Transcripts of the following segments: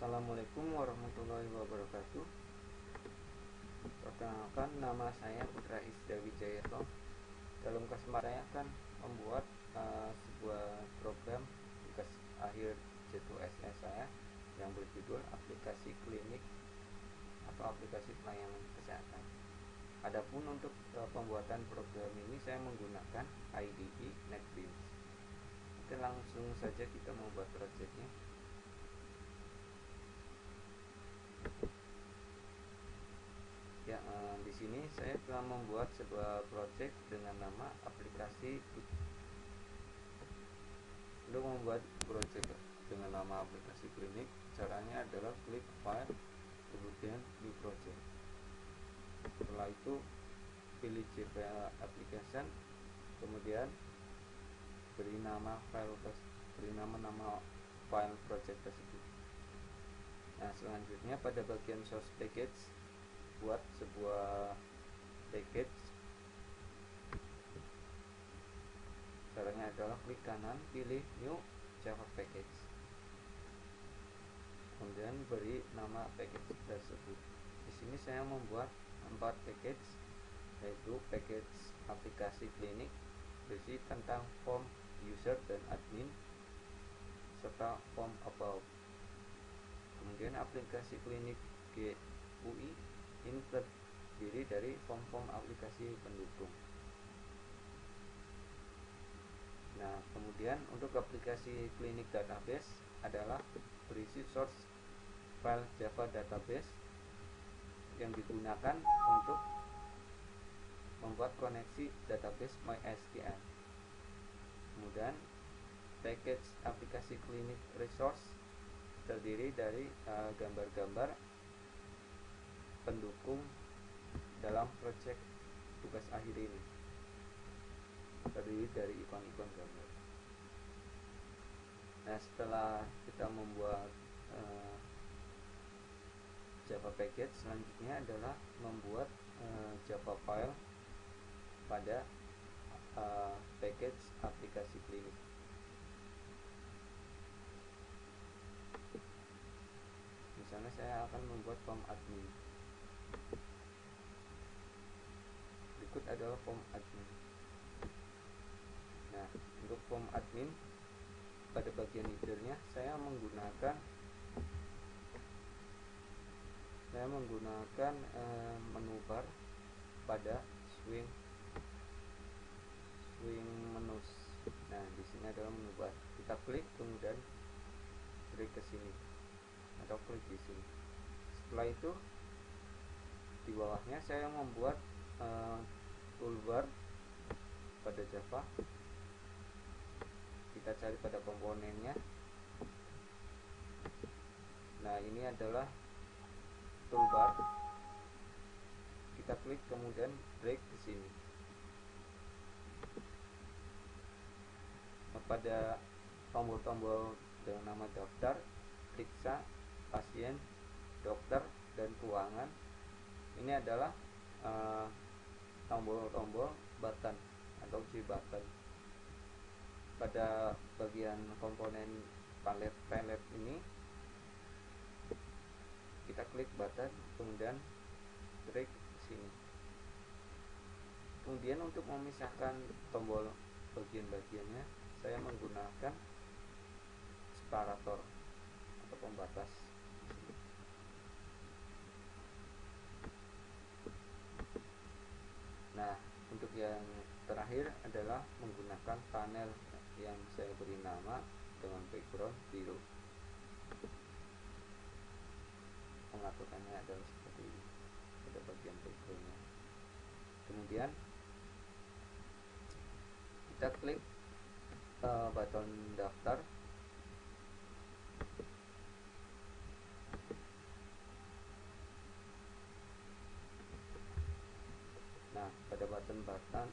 Assalamualaikum warahmatullahi wabarakatuh. Perkenalkan, nama saya Putra Isda Wijayanto. Dalam kesempatan saya akan membuat sebuah program tugas akhir J2SE saya yang berjudul aplikasi klinik atau aplikasi pelayanan kesehatan. Adapun untuk pembuatan program ini saya menggunakan IDE NetBeans. Oke, langsung saja kita membuat projectnya. Ya, di sini saya telah membuat sebuah project dengan nama aplikasi. Untuk membuat project dengan nama aplikasi klinik, caranya adalah klik file, kemudian new project. Setelah itu pilih JPL application, kemudian beri nama file project tersebut. Nah, selanjutnya pada bagian source package, buat sebuah package. Caranya adalah klik kanan, pilih new Java package, kemudian beri nama package tersebut. Di sini saya membuat 4 package, yaitu package aplikasi klinik berisi tentang form user dan admin serta form about. Kemudian aplikasi klinik GUI ini terdiri dari form-form aplikasi pendukung. Nah, kemudian untuk aplikasi klinik database adalah berisi source file Java database yang digunakan untuk membuat koneksi database MySQL. Kemudian package aplikasi klinik resource terdiri dari gambar-gambar pendukung dalam project tugas akhir ini, terdiri dari ikon-ikon gambar. Nah, setelah kita membuat Java package, selanjutnya adalah membuat Java file pada package aplikasi klinik. Misalnya saya akan membuat form admin. Berikut adalah form admin. Nah, untuk form admin pada bagian leadernya saya menggunakan menu bar pada swing menus. Nah, di sini adalah menu bar. Kita klik kemudian drag ke sini atau klik di sini. Setelah itu di bawahnya saya membuat toolbar pada Java. Kita cari pada komponennya. Nah, ini adalah toolbar. Kita klik kemudian drag ke sini. Pada tombol-tombol dengan nama daftar, periksa, pasien, dokter, dan keuangan, ini adalah tombol-tombol button atau J button. Pada bagian komponen palet ini kita klik button kemudian drag ke sini. Kemudian untuk memisahkan tombol bagian-bagiannya saya menggunakan separator atau pembatas. Nah, untuk yang terakhir adalah menggunakan panel yang saya beri nama dengan background biru. Pengaturannya adalah seperti ini pada bagian backgroundnya. Kemudian kita klik button daftar. Nah, pada button daftar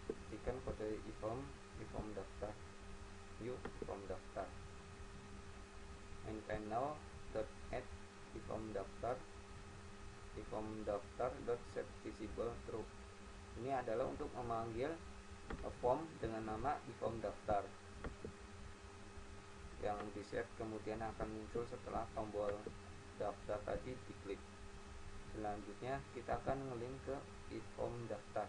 ketikkan kode iform daftar, view iform daftar, main panel .add iform daftar set visible true. Ini adalah untuk memanggil form dengan nama iform daftar. reset, kemudian akan muncul setelah tombol daftar tadi diklik. Selanjutnya kita akan ngelink ke e-form daftar.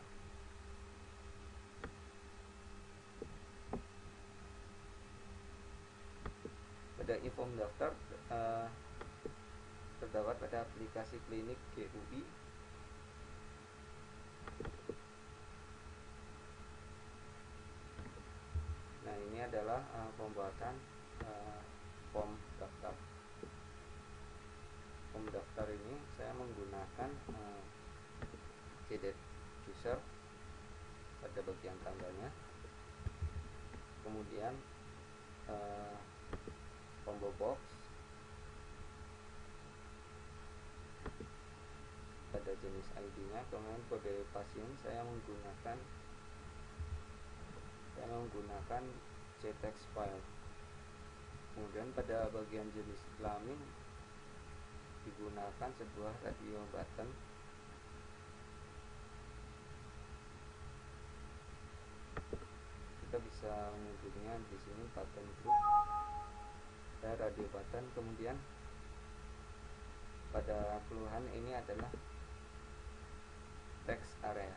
Pada e-form daftar terdapat pada aplikasi klinik GUI. Nah, ini adalah pembuatan form daftar. Form daftar ini saya menggunakan Get User pada bagian tandanya, kemudian combo box pada jenis ID-nya, kemudian kode pasien saya menggunakan JTEX file. Kemudian pada bagian jenis kelamin digunakan sebuah radio button. Kita bisa menyebutnya di sini button group dan radio button. Kemudian pada keluhan ini adalah text area.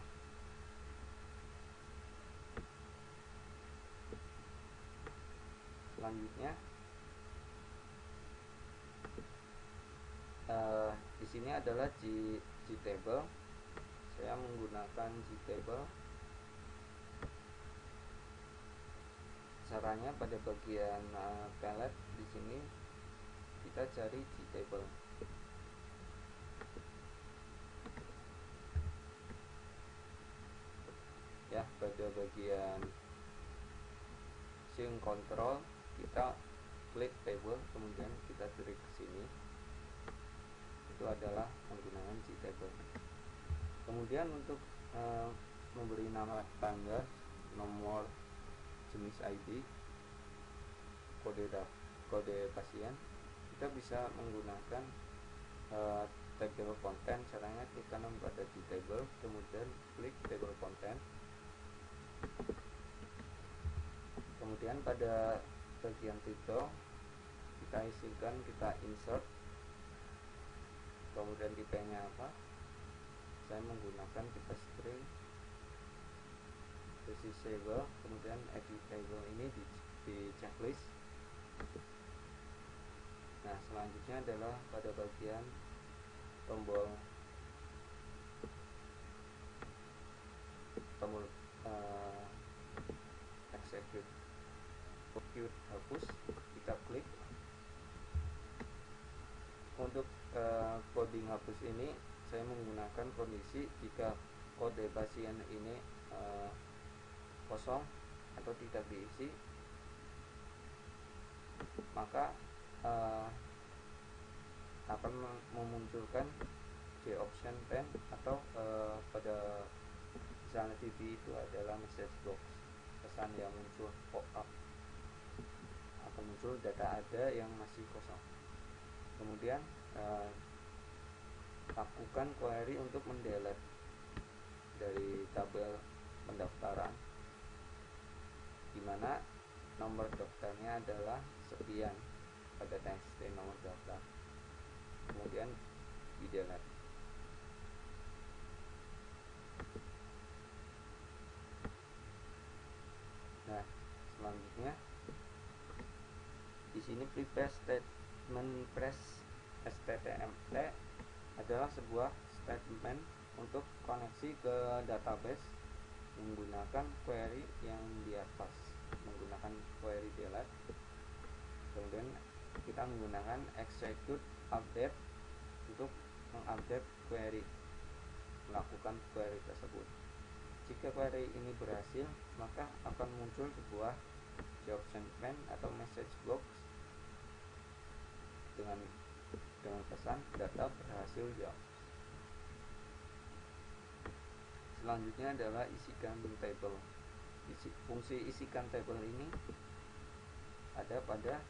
Selanjutnya di sini adalah Gtable. Saya menggunakan Gtable. Caranya pada bagian palette di sini kita cari Gtable. Ya, pada bagian sync control kita klik table, kemudian kita tarik ke sini. Itu adalah menggunakan Gtable. Kemudian untuk memberi nama tangga, nomor, jenis ID, kode pasien, kita bisa menggunakan table content. Caranya klik kanan pada Gtable, kemudian klik table content. Kemudian pada bagian title kita isikan, kita insert, kemudian tipenya apa. Saya menggunakan tipe string, resizable, kemudian editable ini di checklist. Nah, selanjutnya adalah pada bagian tombol execute hapus, kita klik. Untuk coding hapus ini saya menggunakan kondisi jika kode pasien ini kosong atau tidak diisi, maka akan memunculkan J-option pen atau pada misalnya TV itu adalah message box, pesan yang muncul pop-up, akan muncul data ada yang masih kosong. Kemudian lakukan query untuk mendelete dari tabel pendaftaran, di mana nomor daftarnya adalah sekian pada txt nomor daftar, kemudian di delete. Nah, selanjutnya di sini prepare statement press STTMT adalah sebuah statement untuk koneksi ke database menggunakan query yang di atas, menggunakan query delete. Kemudian kita menggunakan execute update untuk mengupdate query, melakukan query tersebut. Jika query ini berhasil, maka akan muncul sebuah J-option pen atau message box dengan pesan data berhasil jawab. Selanjutnya adalah isikan table. Fungsi isikan table ini ada pada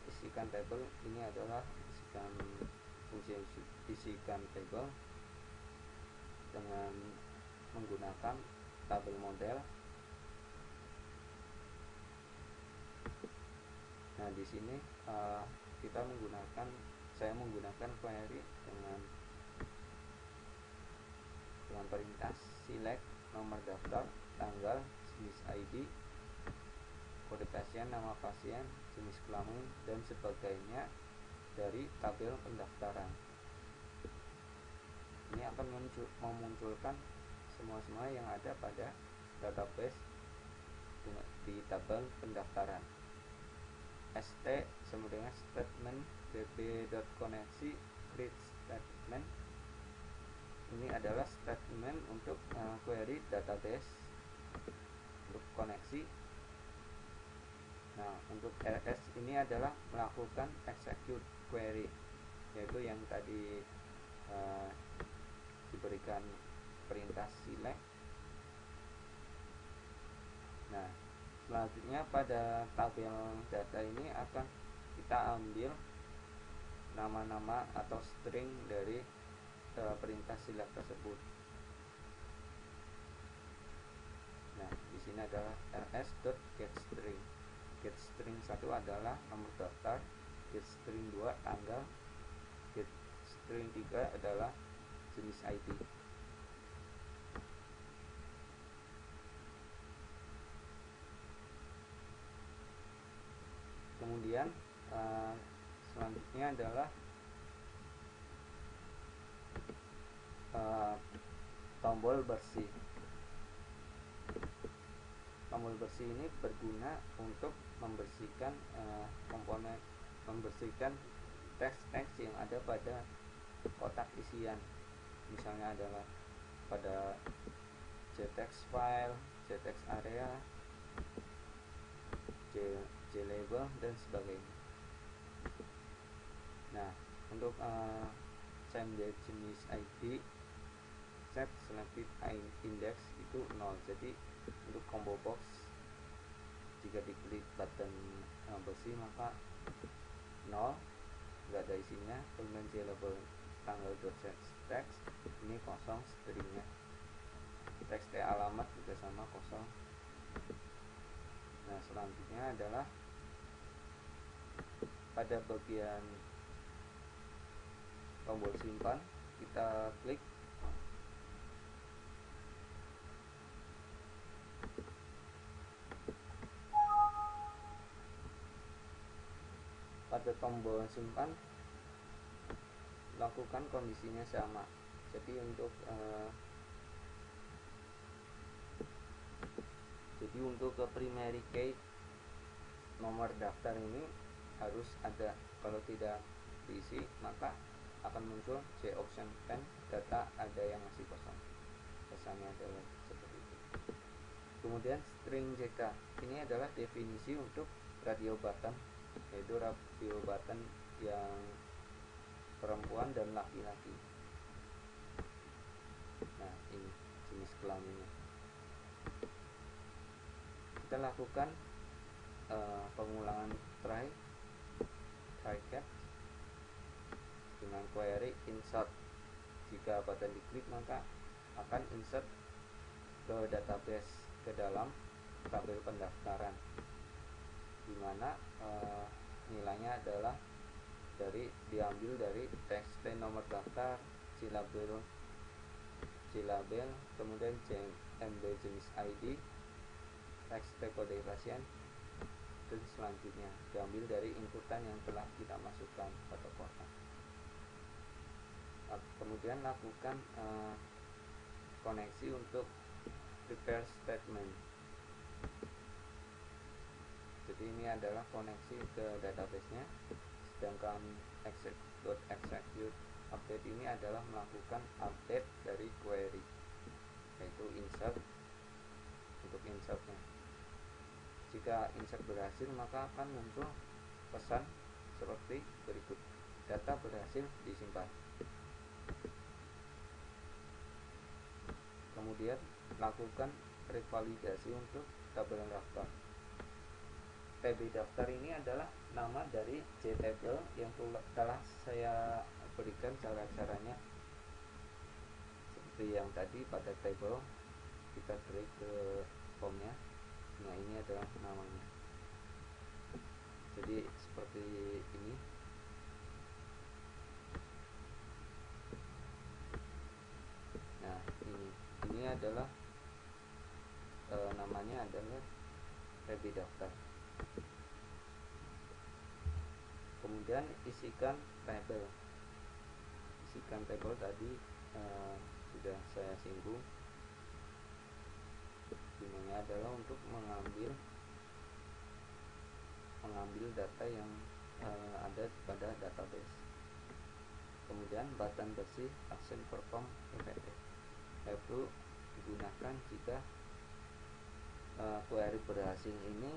isikan table ini adalah isikan fungsi isikan tabel dengan menggunakan tabel model. Nah, di sini saya menggunakan query dengan perintah select nomor daftar, tanggal, jenis ID, kode pasien, nama pasien, jenis kelamin, dan sebagainya dari tabel pendaftaran. Ini akan memunculkan semua yang ada pada database di tabel pendaftaran. st sama dengan statement db.koneksi create statement. Ini adalah statement untuk query database untuk koneksi. Nah, untuk ls ini adalah melakukan execute query, yaitu yang tadi diberikan perintah select. Nah, selanjutnya pada tabel data ini akan kita ambil nama-nama atau string dari perintah select tersebut. Nah, di sini adalah ls.getString. GetString 1 adalah nomor daftar, GetString 2 tanggal, GetString 3 adalah jenis ID. Kemudian selanjutnya adalah tombol bersih. Tombol bersih ini berguna untuk membersihkan membersihkan teks-teks yang ada pada kotak isian. Misalnya adalah pada JText file, JText area, JLabel, dan sebagainya. Nah, untuk change jenis ID, set selected index itu 0. Jadi untuk combo box, jika diklik button bersih maka 0, nggak ada isinya. Kemudian JLabel tanggal text ini kosong stringnya. Teks alamat juga sama kosong. Nah, selanjutnya adalah pada bagian tombol simpan, kita klik pada tombol simpan, lakukan kondisinya sama. Jadi untuk ke primary key nomor daftar ini harus ada. Kalau tidak diisi maka akan muncul J option 10 data ada yang masih kosong. Pesannya adalah seperti itu. Kemudian string JK ini adalah definisi untuk radio button, yaitu radio button yang perempuan dan laki-laki. Nah, ini jenis kelaminnya. Kita lakukan pengulangan try catch dengan query insert. Jika button diklik maka akan insert ke database, ke dalam tabel pendaftaran, dimana nilainya adalah diambil dari txt nomor daftar, JLabel, kemudian JMB jenis ID, txt kode pasien, dan selanjutnya diambil dari inputan yang telah kita masukkan pada kotak. Kemudian lakukan koneksi untuk prepare statement. Jadi ini adalah koneksi ke database-nya, sedangkan execute update ini adalah melakukan update dari query, yaitu insert untuk insertnya. Jika insert berhasil maka akan muncul pesan seperti berikut: data berhasil disimpan. Kemudian lakukan revalidasi untuk tabel daftar. TB daftar ini adalah nama dari JTable yang telah saya berikan cara-caranya seperti yang tadi pada table. Kita klik ke formnya. Nah, ini adalah namanya. Jadi seperti ini. Nah, ini adalah namanya adalah PB daftar. Kemudian isikan tabel. Isikan tabel tadi sudah saya singgung. Gunanya adalah untuk mengambil data yang ada pada database. Kemudian button bersih action perform efektif perlu digunakan jika query berhasil ini,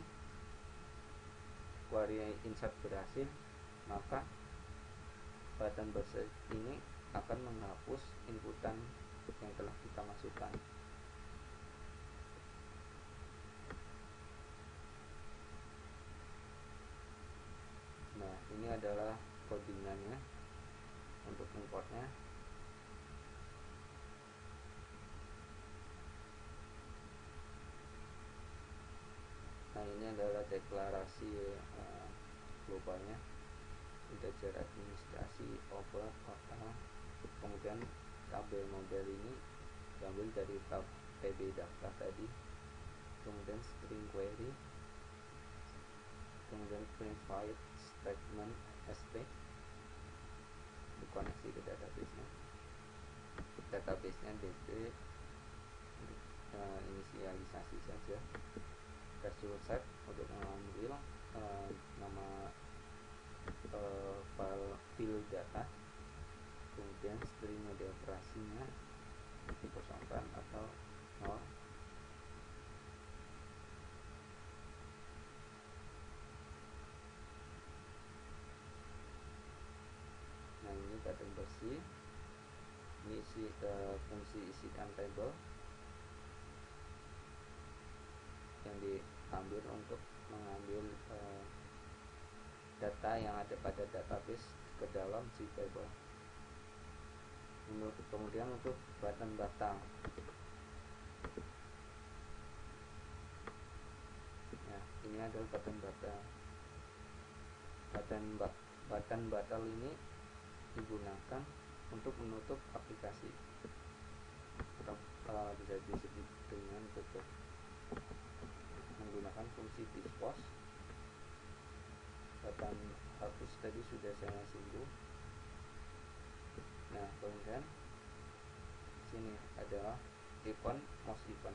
query insert berhasil, maka button bersih ini akan menghapus inputan yang telah kita masukkan. Nah, ini adalah codingannya untuk importnya. Nah, ini adalah deklarasi globalnya, integer administrasi over total. Kemudian tabel model ini diambil dari tab PB daftar tadi. Kemudian string query, kemudian print file statement st, dikoneksi ke database-nya db, inisialisasi saja. Casual set untuk mengambil nama file data. Kemudian string mode operasinya dikosongkan atau 0. Nah, ini button bersih. Ini fungsi isikan table yang diambil untuk mengambil data yang ada pada database ke dalam si table. Kemudian untuk button batang, nah, ini adalah button batang. Button batal ini digunakan untuk menutup aplikasi, atau bisa disebut dengan tutup, menggunakan fungsi dispose. Button hapus tadi sudah saya singgung. Nah, kemudian sini adalah event, most event.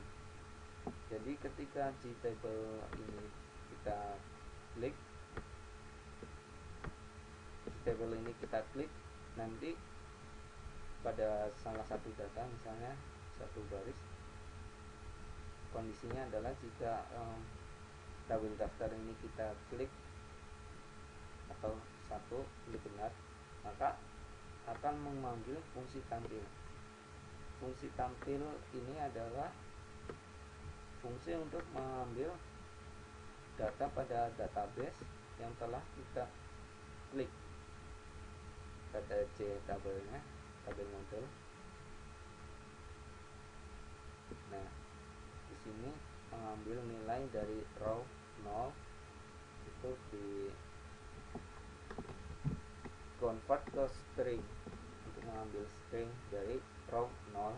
Jadi ketika di table ini kita klik, nanti pada salah satu data, misalnya satu baris, kondisinya adalah jika tabel daftar ini kita klik atau satu klik benar, maka akan memanggil fungsi tampil. Fungsi tampil ini adalah fungsi untuk mengambil data pada database yang telah kita klik pada tabelnya, tabel model. Nah, di sini mengambil nilai dari row 0 itu di convert ke string. Untuk mengambil string dari row 0,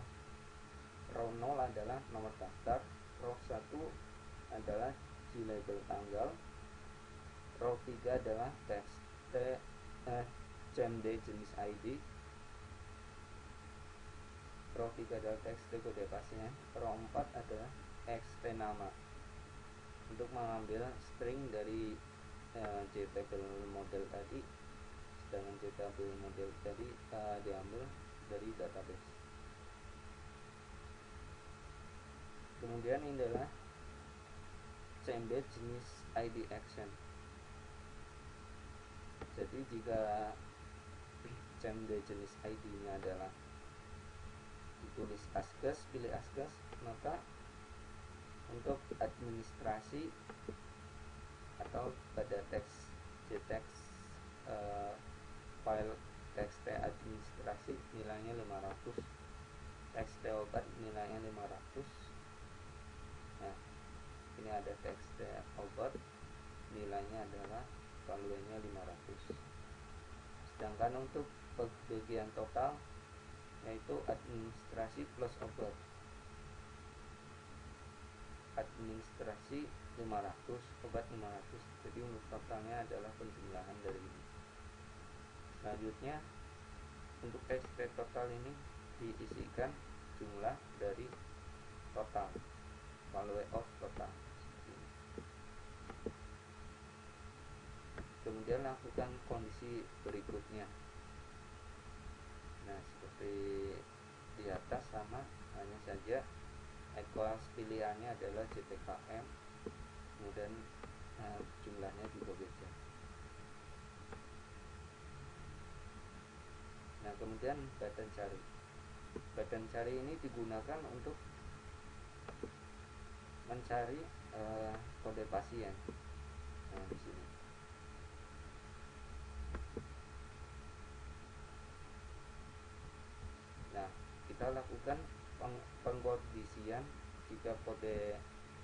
row 0 adalah nomor daftar, row 1 adalah label tanggal, row 3 adalah txt CMD jenis ID, row 3 adalah txt kode pasien, row 4 adalah xt nama. Untuk mengambil string dari JTabel model tadi, sedangkan JTabel model tadi diambil dari database. Kemudian ini adalah CMD jenis ID action. Jadi jika CMD jenis ID nya adalah ditulis asgas, pilih asgas, maka untuk administrasi atau pada teks JText file txt obat nilainya 500. Nah, ini ada teks obat nilainya adalah valuenya 500. Sedangkan untuk bagian total yaitu administrasi plus obat, administrasi 500, obat 500, jadi untuk totalnya adalah penjumlahan dari ini. Selanjutnya untuk ST total ini diisikan jumlah dari total, value of total seperti ini. Kemudian lakukan kondisi berikutnya. Nah, seperti di atas sama, hanya saja equals pilihannya adalah JPKM, kemudian jumlahnya juga beda. Nah, kemudian button cari. Button cari ini digunakan untuk mencari kode pasien. Nah, di sini. Nah, kita lakukan pengkondisian. Jika kode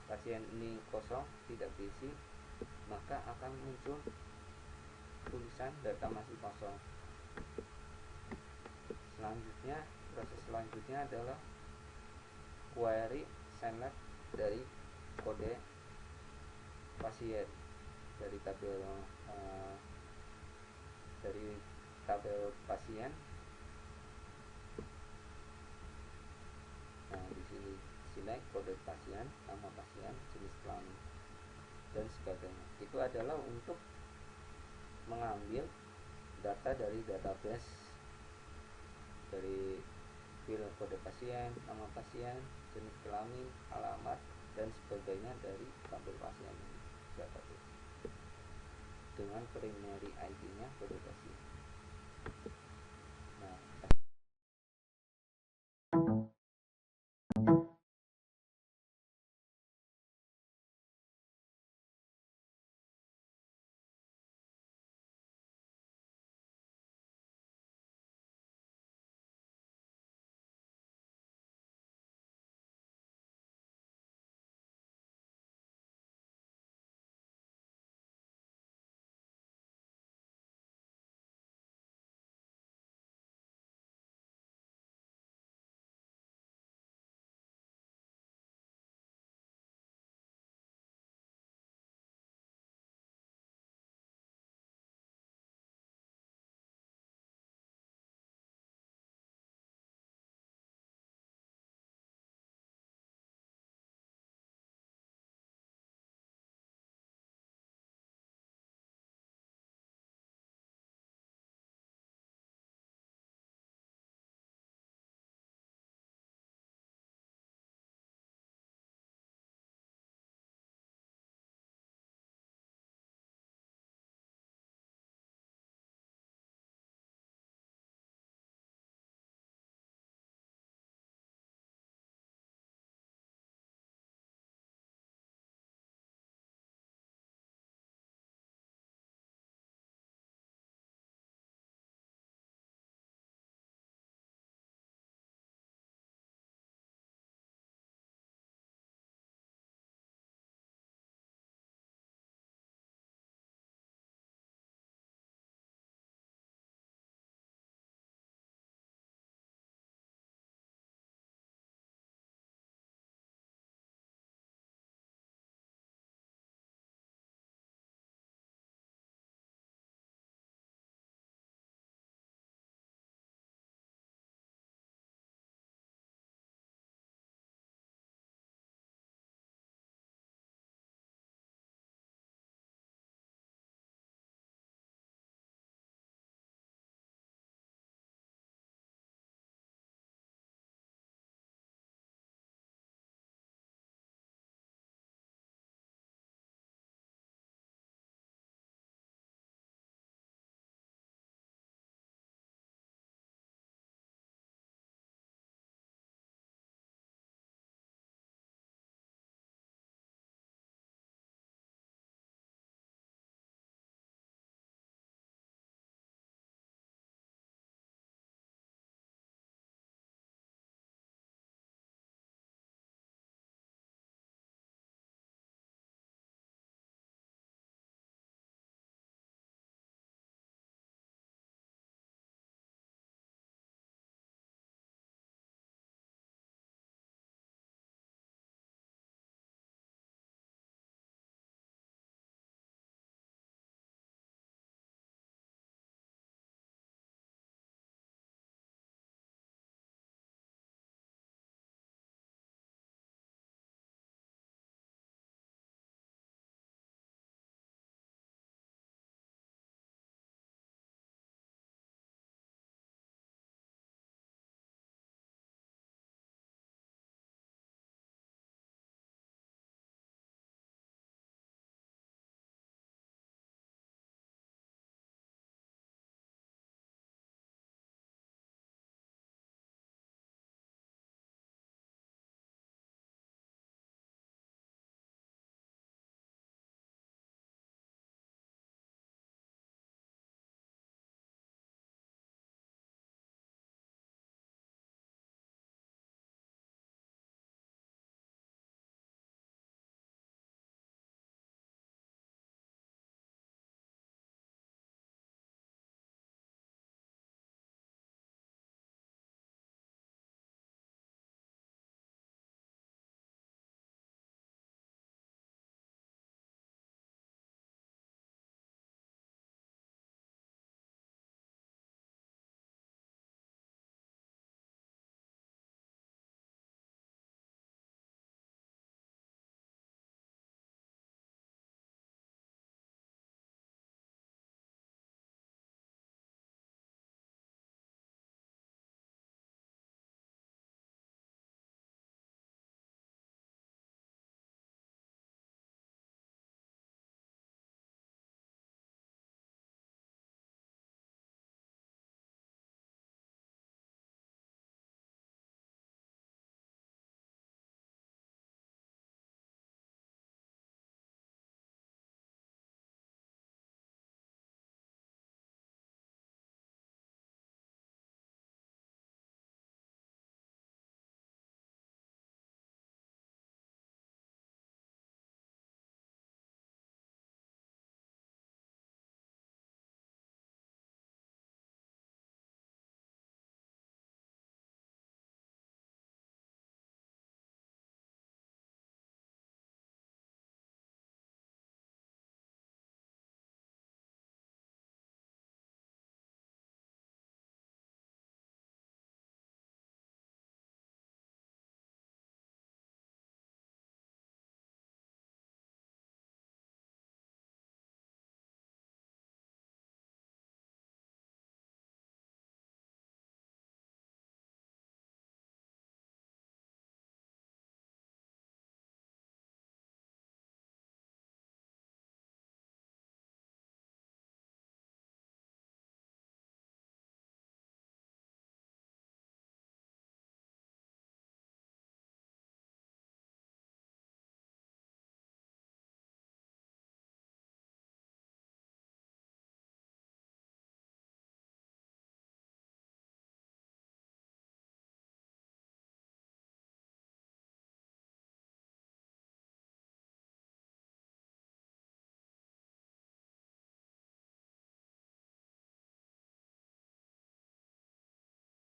pasien ini kosong, tidak diisi, maka akan muncul tulisan data masih kosong. Selanjutnya, proses selanjutnya adalah query select dari kode pasien dari tabel pasien. Nah, di sini select kode pasien, nama pasien, jenis kelamin, dan sebagainya. Itu adalah untuk mengambil data dari database, dari file kode pasien, nama pasien, jenis kelamin, alamat, dan sebagainya dari tabel pasien ini, database dengan primary ID-nya kode pasien.